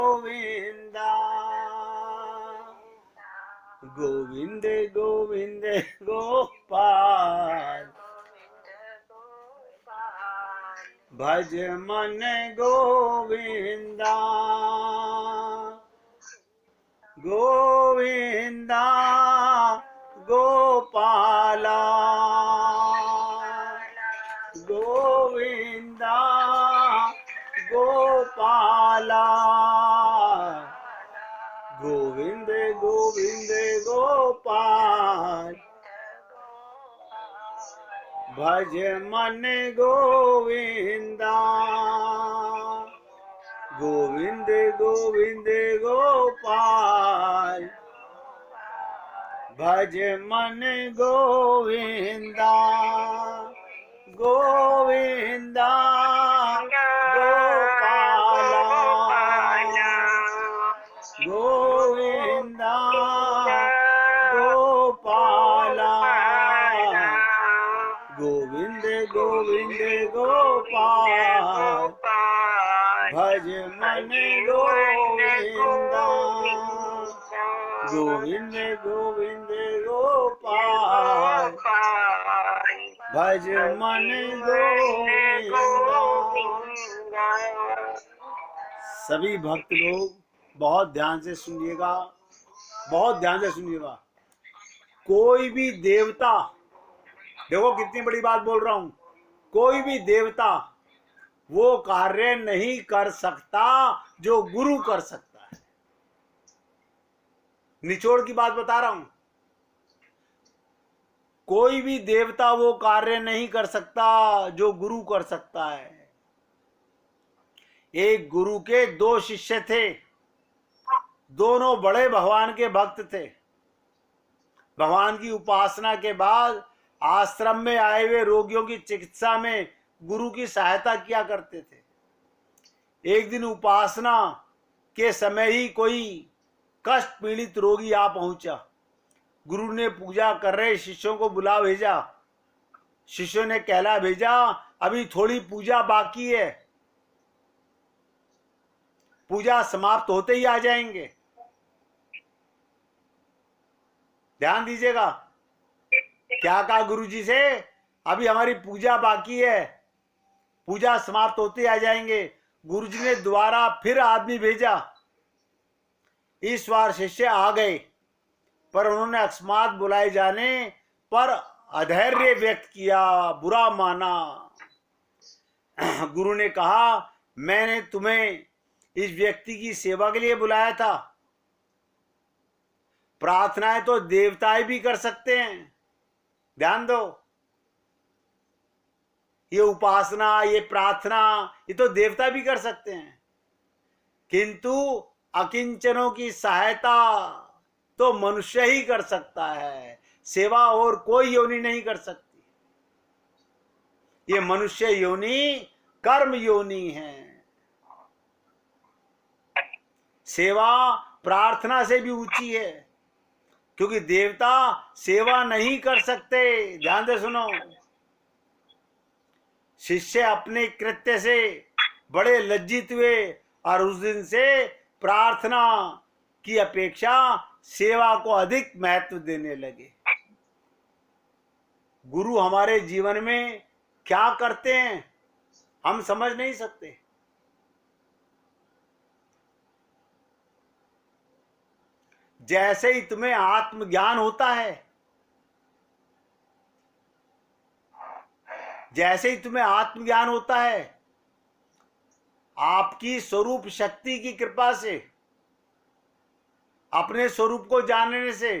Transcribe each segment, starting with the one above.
गोविंदा गोविंद गोविंद गोपाल भज मन गोविंदा गोविंदा गोपाला गोविंदा गोपाला गोविंद गोविंद गोपाल भज मन गोविंदा गोविंद गोविंद गोपाल भज मन गोविंदा गोविंदा गोपाला गोविंदा गोपाला गोविंद गोविंद गोपाल भज मन गोविंदा गोविंद गोविंद गोपाल भज मन गोविंदा। सभी भक्त लोग बहुत ध्यान से सुनिएगा, बहुत ध्यान से सुनिएगा। कोई भी देवता, देखो कितनी बड़ी बात बोल रहा हूं, कोई भी देवता वो कार्य नहीं कर सकता जो गुरु कर सकता है। निचोड़ की बात बता रहा हूं। कोई भी देवता वो कार्य नहीं कर सकता जो गुरु कर सकता है। एक गुरु के दो शिष्य थे, दोनों बड़े भगवान के भक्त थे। भगवान की उपासना के बाद आश्रम में आए हुए रोगियों की चिकित्सा में गुरु की सहायता किया करते थे। एक दिन उपासना के समय ही कोई कष्ट पीड़ित रोगी आ पहुंचा। गुरु ने पूजा कर रहे शिष्यों को बुला भेजा। शिष्यों ने कहला भेजा, अभी थोड़ी पूजा बाकी है, पूजा समाप्त होते ही आ जाएंगे। ध्यान दीजिएगा, क्या कहा गुरुजी से, अभी हमारी पूजा बाकी है, पूजा समाप्त होते आ जाएंगे। गुरुजी ने दोबारा फिर आदमी भेजा। इस बार शिष्य आ गए, पर उन्होंने अकस्मात बुलाए जाने पर अधैर्य व्यक्त किया, बुरा माना। गुरु ने कहा, मैंने तुम्हें इस व्यक्ति की सेवा के लिए बुलाया था। प्रार्थनाएं तो देवताएं भी कर सकते हैं, ध्यान दो। ये उपासना, ये प्रार्थना, ये तो देवता भी कर सकते हैं, किंतु अकिंचनों की सहायता तो मनुष्य ही कर सकता है। सेवा और कोई योनि नहीं कर सकती। ये मनुष्य योनि कर्म योनि है। सेवा प्रार्थना से भी ऊंची है, क्योंकि देवता सेवा नहीं कर सकते। ध्यान से सुनो, शिष्य अपने कृत्य से बड़े लज्जित हुए और उस दिन से प्रार्थना की अपेक्षा सेवा को अधिक महत्व देने लगे। गुरु हमारे जीवन में क्या करते हैं हम समझ नहीं सकते। जैसे ही तुम्हें आत्मज्ञान होता है, जैसे ही तुम्हें आत्मज्ञान होता है, आपकी स्वरूप शक्ति की कृपा से, अपने स्वरूप को जानने से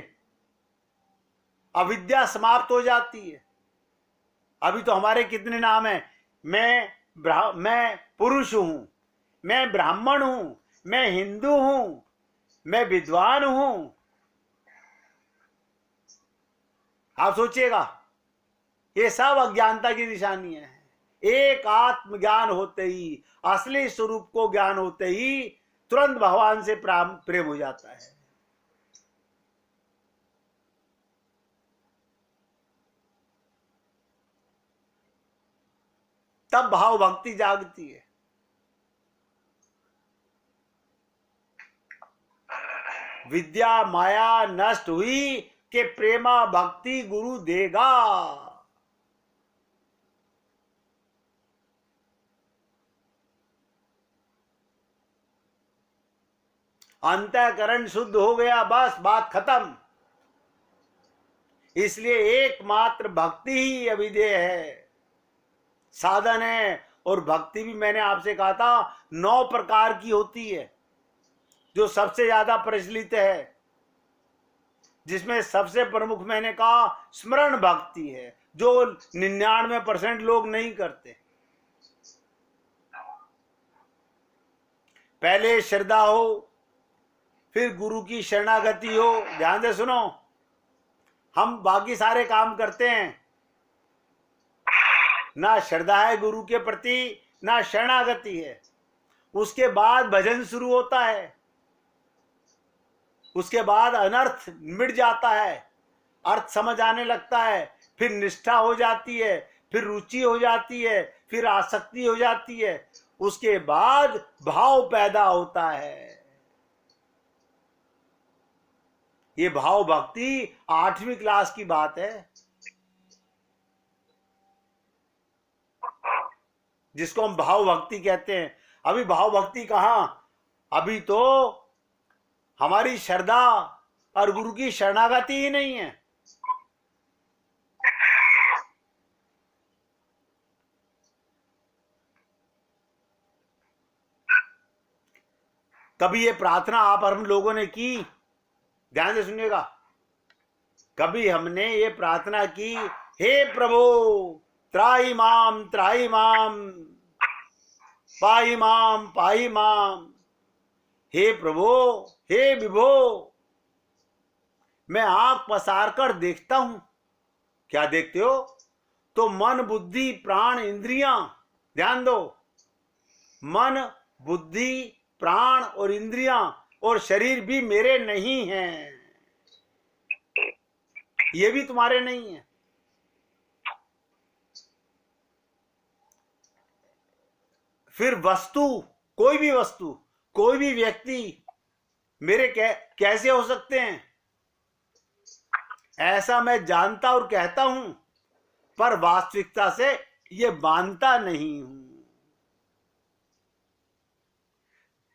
अविद्या समाप्त हो जाती है। अभी तो हमारे कितने नाम हैं, मैं पुरुष हूं, मैं ब्राह्मण हूं, मैं हिंदू हूं, मैं विद्वान हूं। आप सोचिएगा, ये सब अज्ञानता की निशानी है। एक आत्मज्ञान होते ही, असली स्वरूप को ज्ञान होते ही तुरंत भगवान से प्रेम हो जाता है। तब भाव भक्ति जागती है। विद्या माया नष्ट हुई कि प्रेमा भक्ति गुरु देगा। अंतःकरण शुद्ध हो गया, बस बात खत्म। इसलिए एकमात्र भक्ति ही अभिधेय है, साधन है। और भक्ति भी मैंने आपसे कहा था 9 प्रकार की होती है, जो सबसे ज्यादा प्रचलित है, जिसमें सबसे प्रमुख मैंने कहा स्मरण भक्ति है, जो 99% लोग नहीं करते। पहले श्रद्धा हो, फिर गुरु की शरणागति हो। ध्यान से सुनो, हम बाकी सारे काम करते हैं, ना श्रद्धा है गुरु के प्रति, ना शरणागति है। उसके बाद भजन शुरू होता है, उसके बाद अनर्थ मिट जाता है, अर्थ समझ आने लगता है, फिर निष्ठा हो जाती है, फिर रुचि हो जाती है, फिर आसक्ति हो जाती है, उसके बाद भाव पैदा होता है। ये भाव भक्ति 8वीं क्लास की बात है, जिसको हम भाव भक्ति कहते हैं। अभी भाव भक्ति कहां, अभी तो हमारी श्रद्धा और गुरु की शरणागति ही नहीं है। कभी ये प्रार्थना आप और हम लोगों ने की, ध्यान से सुनिएगा, कभी हमने ये प्रार्थना की, हे प्रभु त्राहि माम पाहि माम, हे प्रभु, हे विभो, मैं आंख पसार कर देखता हूं। क्या देखते हो? तो मन बुद्धि प्राण इंद्रियां, ध्यान दो, मन बुद्धि प्राण और इंद्रियां और शरीर भी मेरे नहीं हैं, ये भी तुम्हारे नहीं है। फिर वस्तु, कोई भी वस्तु, कोई भी व्यक्ति मेरे कैसे हो सकते हैं? ऐसा मैं जानता और कहता हूं, पर वास्तविकता से ये मानता नहीं हूं।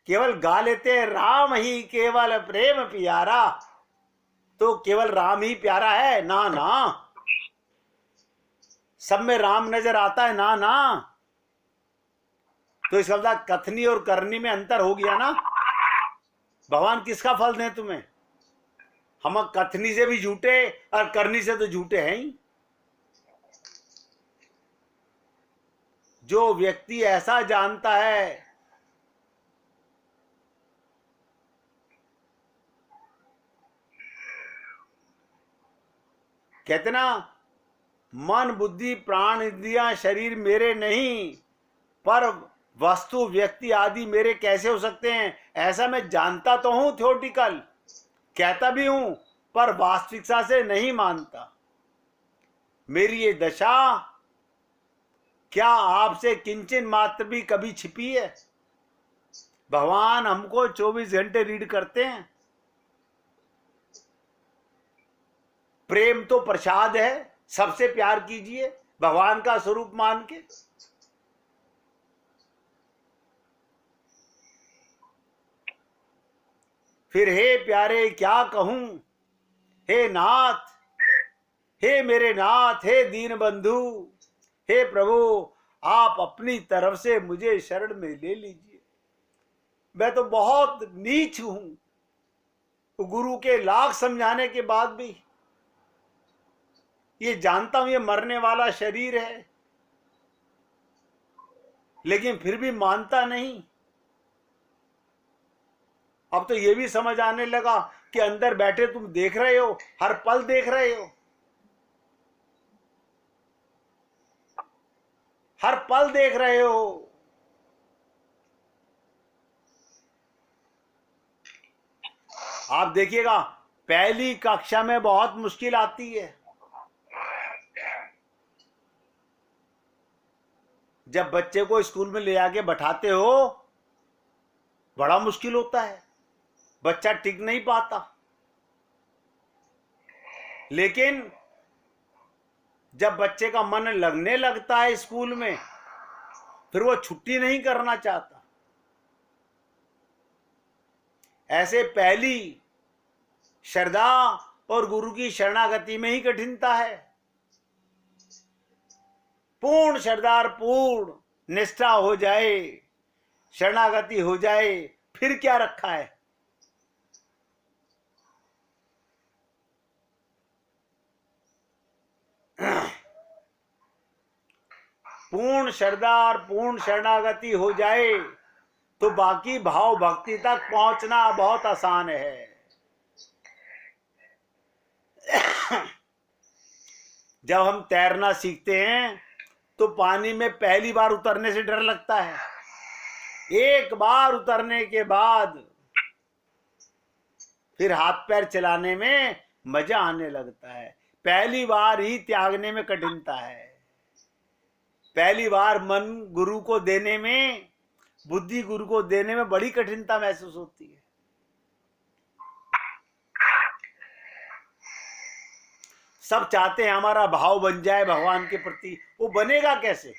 केवल गा लेते हैं राम ही केवल प्रेम प्यारा, तो केवल राम ही प्यारा है? ना ना, सब में राम नजर आता है? ना ना। तो इसका मतलब कथनी और करनी में अंतर हो गया ना। भगवान किसका फल दें तुम्हें? हम कथनी से भी झूठे और करनी से तो झूठे हैं ही। जो व्यक्ति ऐसा जानता है, कहते ना, मन बुद्धि प्राण इंद्रियां शरीर मेरे नहीं, पर वस्तु व्यक्ति आदि मेरे कैसे हो सकते हैं? ऐसा मैं जानता तो हूं, थ्योरेटिकल कहता भी हूं, पर वास्तविकता से नहीं मानता। मेरी ये दशा क्या आपसे किंचन मात्र भी कभी छिपी है? भगवान हमको 24 घंटे रीड करते हैं। प्रेम तो प्रसाद है, सबसे प्यार कीजिए भगवान का स्वरूप मान के। फिर हे प्यारे क्या कहूं, हे नाथ, हे मेरे नाथ, हे दीन बंधु, हे प्रभु, आप अपनी तरफ से मुझे शरण में ले लीजिए। मैं तो बहुत नीच हूं, गुरु के लाख समझाने के बाद भी ये जानता हूं ये मरने वाला शरीर है, लेकिन फिर भी मानता नहीं। अब तो ये भी समझ आने लगा कि अंदर बैठे तुम देख रहे हो, हर पल देख रहे हो, हर पल देख रहे हो। आप देखिएगा, पहली कक्षा में बहुत मुश्किल आती है। जब बच्चे को स्कूल में ले आके बैठाते हो, बड़ा मुश्किल होता है। बच्चा टिक नहीं पाता। लेकिन जब बच्चे का मन लगने लगता है स्कूल में, फिर वो छुट्टी नहीं करना चाहता। ऐसे पहली श्रद्धा और गुरु की शरणागति में ही कठिनता है। पूर्ण श्रद्धा और पूर्ण निष्ठा हो जाए, शरणागति हो जाए, फिर क्या रखा है। पूर्ण श्रद्धा और पूर्ण शरणागति हो जाए तो बाकी भाव भक्ति तक पहुंचना बहुत आसान है। जब हम तैरना सीखते हैं तो पानी में पहली बार उतरने से डर लगता है। एक बार उतरने के बाद फिर हाथ पैर चलाने में मजा आने लगता है। पहली बार ही त्यागने में कठिनता है। पहली बार मन गुरु को देने में, बुद्धि गुरु को देने में बड़ी कठिनता महसूस होती है। सब चाहते हैं हमारा भाव बन जाए भगवान के प्रति, वो बनेगा कैसे?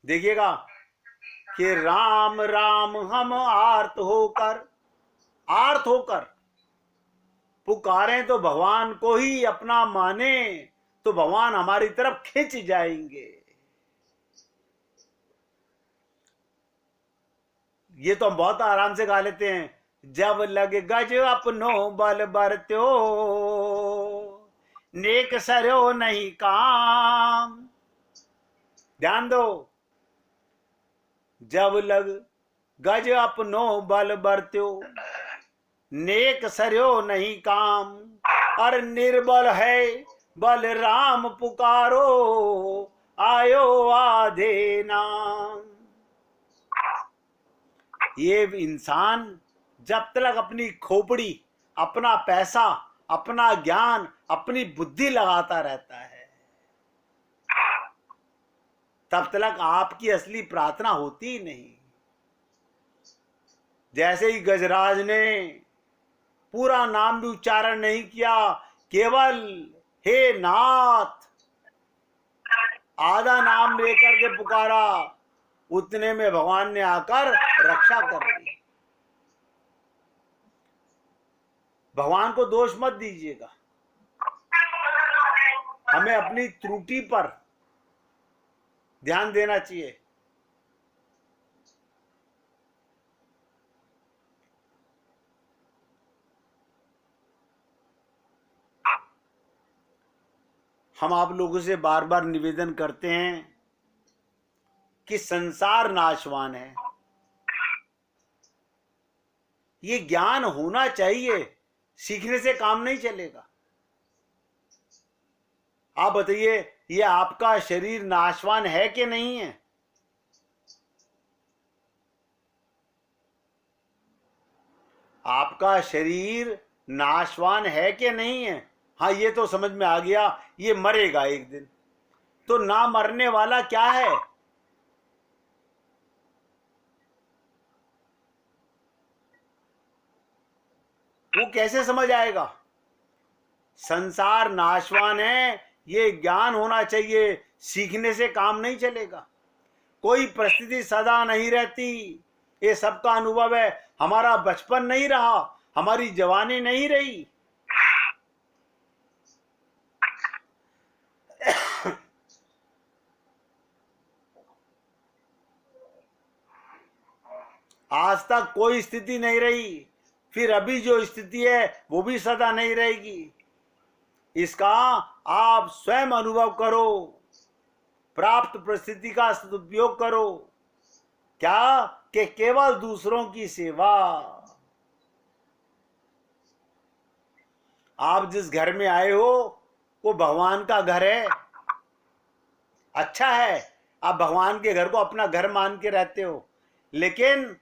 देखिएगा कि राम राम हम आर्त होकर पुकारें तो भगवान को ही अपना माने तो भगवान हमारी तरफ खिंच जाएंगे। ये तो हम बहुत आराम से गा लेते हैं। जब लग गज अपनो बल बरत्यो, नेक सरयो नहीं काम। ध्यान दो, जब लग गज अपनो बल बरत्यो, नेक सरयो नहीं काम। और निर्बल है बल राम पुकारो, आयो आधे नाम। ये इंसान जब तक अपनी खोपड़ी, अपना पैसा, अपना ज्ञान, अपनी बुद्धि लगाता रहता है, तब तक आपकी असली प्रार्थना होती ही नहीं। जैसे ही गजराज ने पूरा नाम भी उच्चारण नहीं किया, केवल हे नाथ आधा नाम लेकर के पुकारा, उतने में भगवान ने आकर रक्षा कर दी। भगवान को दोष मत दीजिएगा, हमें अपनी त्रुटि पर ध्यान देना चाहिए। हम आप लोगों से बार बार निवेदन करते हैं कि संसार नाशवान है, ये ज्ञान होना चाहिए, सीखने से काम नहीं चलेगा। आप बताइए, ये आपका शरीर नाशवान है कि नहीं है? आपका शरीर नाशवान है कि नहीं है? हाँ, ये तो समझ में आ गया, ये मरेगा एक दिन। तो ना मरने वाला क्या है? वो कैसे समझ आएगा? संसार नाशवान है, ये ज्ञान होना चाहिए, सीखने से काम नहीं चलेगा। कोई परिस्थिति सदा नहीं रहती, ये सबका अनुभव है। हमारा बचपन नहीं रहा, हमारी जवानी नहीं रही। आज तक कोई स्थिति नहीं रही, फिर अभी जो स्थिति है वो भी सदा नहीं रहेगी। इसका आप स्वयं अनुभव करो, प्राप्त परिस्थिति का सदुपयोग करो। क्या कि केवल दूसरों की सेवा। आप जिस घर में आए हो वो भगवान का घर है, अच्छा है, आप भगवान के घर को अपना घर मान के रहते हो, लेकिन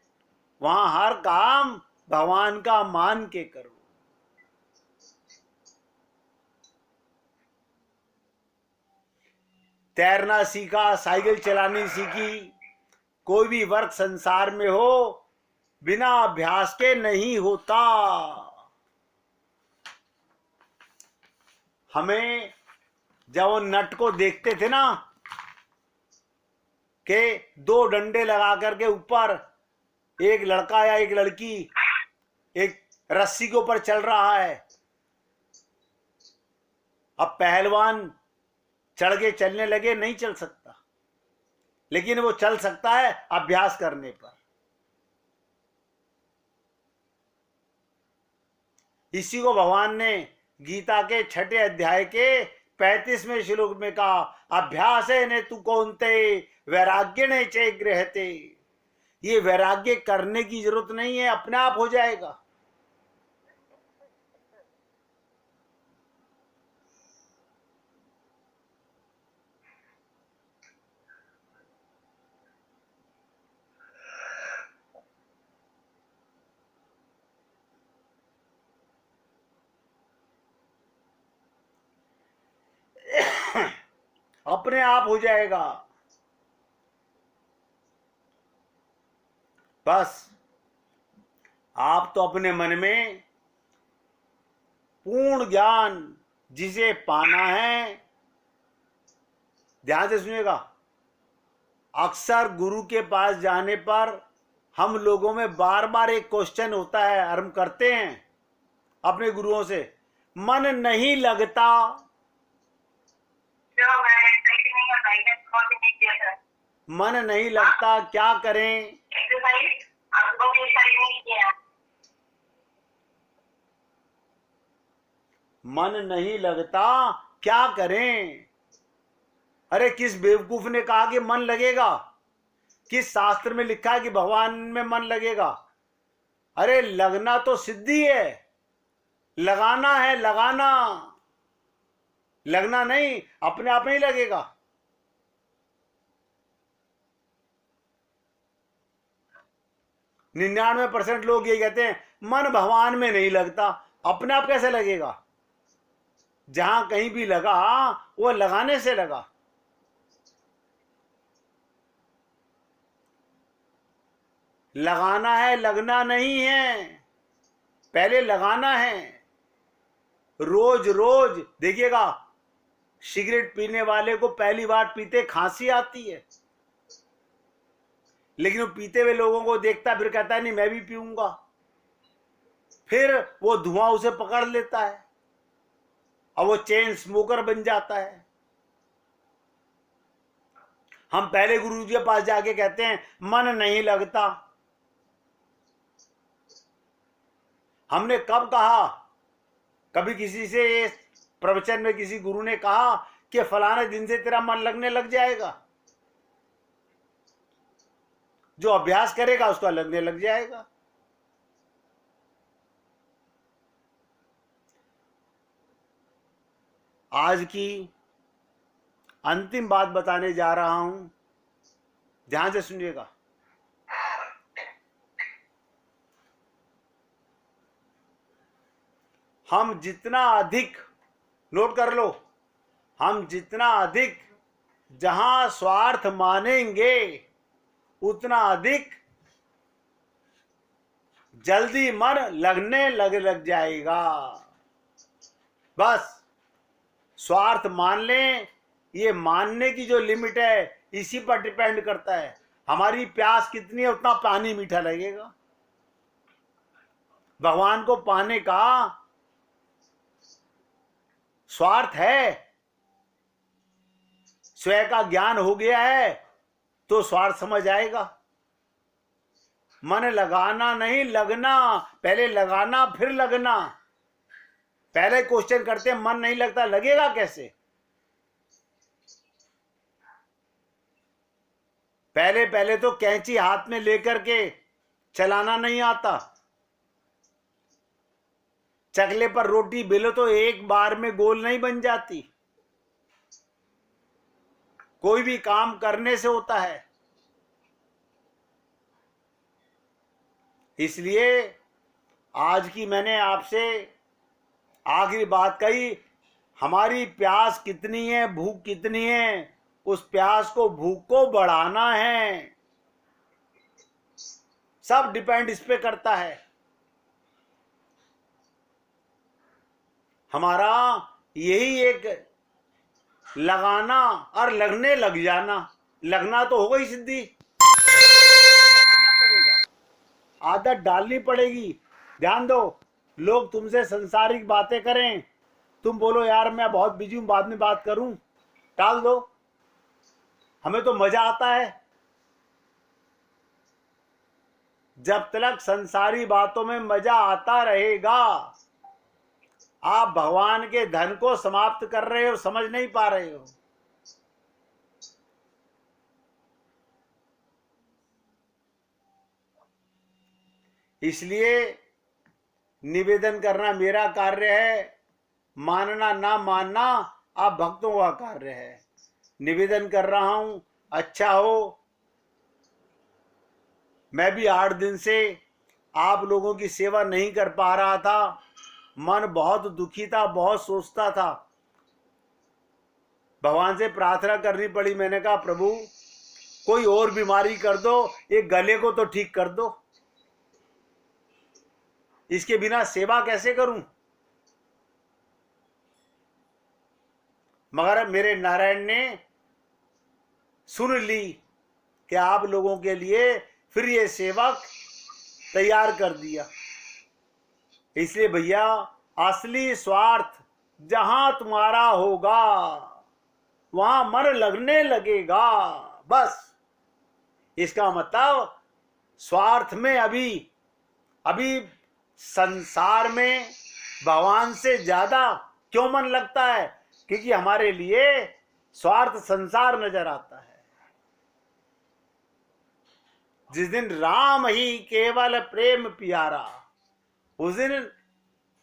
वहां हर काम भगवान का मान के करो। तैरना सीखा, साइकिल चलानी सीखी, कोई भी वर्क संसार में हो बिना अभ्यास के नहीं होता। हमें जब वो नट को देखते थे ना कि दो डंडे लगा करके ऊपर एक लड़का या एक लड़की एक रस्सी के ऊपर चल रहा है, अब पहलवान चढ़ के चलने लगे, नहीं चल सकता, लेकिन वो चल सकता है अभ्यास करने पर। इसी को भगवान ने गीता के 6 अध्याय के 35वें श्लोक में कहा, अभ्यास है ने तू कौनते वैराग्य ने चे गृहते। ये वैराग्य करने की जरूरत नहीं है, अपने आप हो जाएगा। अपने आप हो जाएगा। बस आप तो अपने मन में पूर्ण ज्ञान जिसे पाना है, ध्यान से सुनिएगा। अक्सर गुरु के पास जाने पर हम लोगों में बार बार एक क्वेश्चन होता है, हम करते हैं अपने गुरुओं से, मन नहीं लगता। मन नहीं लगता, क्या करें? मन नहीं लगता, क्या करें? अरे किस बेवकूफ ने कहा कि मन लगेगा? किस शास्त्र में लिखा है कि भगवान में मन लगेगा? अरे लगना तो सिद्धि है, लगाना है, लगाना, लगना नहीं, अपने आप नहीं लगेगा। 99% लोग ये कहते हैं मन भगवान में नहीं लगता, अपने आप कैसे लगेगा? जहां कहीं भी लगा वो लगाने से लगा। लगाना है, लगना नहीं है, पहले लगाना है। रोज रोज देखिएगा, सिगरेट पीने वाले को पहली बार पीते खांसी आती है, लेकिन वो पीते हुए लोगों को देखता फिर कहता है नहीं मैं भी पीऊंगा, फिर वो धुआं उसे पकड़ लेता है और वो चेन स्मोकर बन जाता है। हम पहले गुरु जी के पास जाके कहते हैं मन नहीं लगता। हमने कब कहा? कभी किसी से प्रवचन में किसी गुरु ने कहा कि फलाने दिन से तेरा मन लगने लग जाएगा? जो अभ्यास करेगा उसका लगने लग जाएगा। आज की अंतिम बात बताने जा रहा हूं, ध्यान से सुनिएगा। हम जितना अधिक, नोट कर लो, हम जितना अधिक जहां स्वार्थ मानेंगे उतना अधिक जल्दी मन लगने लग जाएगा। बस स्वार्थ मान लें, ये मानने की जो लिमिट है इसी पर डिपेंड करता है। हमारी प्यास कितनी है उतना पानी मीठा लगेगा। भगवान को पाने का स्वार्थ है, स्वयं का ज्ञान हो गया है तो स्वार्थ समझ आएगा। मन लगाना नहीं, लगना, पहले लगाना फिर लगना। पहले क्वेश्चन करते हैं मन नहीं लगता, लगेगा कैसे? पहले पहले तो कैंची हाथ में लेकर के चलाना नहीं आता। चकले पर रोटी बेलो तो एक बार में गोल नहीं बन जाती, कोई भी काम करने से होता है। इसलिए आज की मैंने आपसे आखिरी बात कही, हमारी प्यास कितनी है, भूख कितनी है, उस प्यास को, भूख को बढ़ाना है। सब डिपेंड इस पे करता है। हमारा यही एक लगाना और लगने लग जाना। लगना तो होगा ही सिद्धि, लगाना पड़ेगा, आदत डालनी पड़ेगी। ध्यान दो, लोग तुमसे संसारिक बातें करें, तुम बोलो यार मैं बहुत बिजी हूं, बाद में बात करूं, टाल दो। हमें तो मजा आता है। जब तक संसारी बातों में मजा आता रहेगा, आप भगवान के धन को समाप्त कर रहे हो, समझ नहीं पा रहे हो। इसलिए निवेदन करना मेरा कार्य है, मानना ना मानना आप भक्तों का कार्य है। निवेदन कर रहा हूं, अच्छा हो। मैं भी 8 दिन से आप लोगों की सेवा नहीं कर पा रहा था, मन बहुत दुखी था, बहुत सोचता था। भगवान से प्रार्थना करनी पड़ी। मैंने कहा प्रभु कोई और बीमारी कर दो, एक गले को तो ठीक कर दो, इसके बिना सेवा कैसे करूं। मगर मेरे नारायण ने सुन ली कि आप लोगों के लिए फिर ये सेवक तैयार कर दिया। इसलिए भैया असली स्वार्थ जहां तुम्हारा होगा वहां मन लगने लगेगा। बस इसका मतलब स्वार्थ में अभी संसार में भगवान से ज्यादा क्यों मन लगता है? क्योंकि हमारे लिए स्वार्थ संसार नजर आता है। जिस दिन राम ही केवल प्रेम प्यारा, उस दिन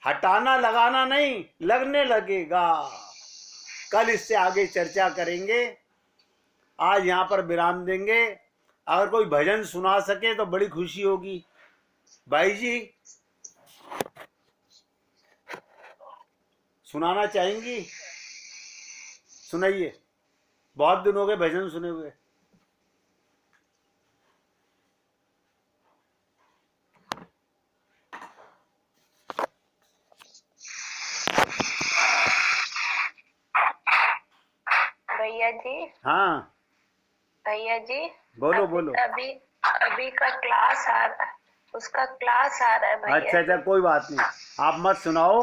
हटाना लगाना नहीं, लगने लगेगा। कल इससे आगे चर्चा करेंगे। आज यहां पर विराम देंगे। अगर कोई भजन सुना सके तो बड़ी खुशी होगी। भाई जी सुनाना चाहेंगी? सुनाइए, बहुत दिन हो गए भजन सुने हुए। भैया जी। हाँ भैया जी बोलो बोलो। अभी अभी का क्लास आ रहा है, उसका क्लास आ रहा है भैया। अच्छा अच्छा, कोई बात नहीं, आप मत सुनाओ,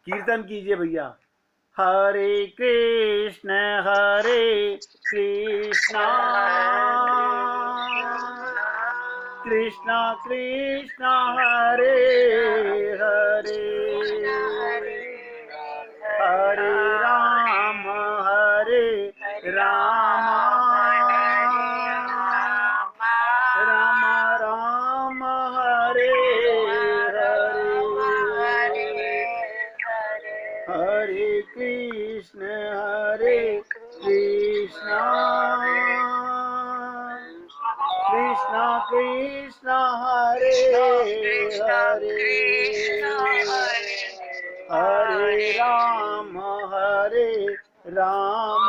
कीर्तन कीजिए भैया। हरे कृष्ण कृष्ण कृष्ण हरे हरे, हरे राम राम राम हरे हरे, हरे कृष्ण कृष्ण कृष्ण हरे हरे, हरे राम राम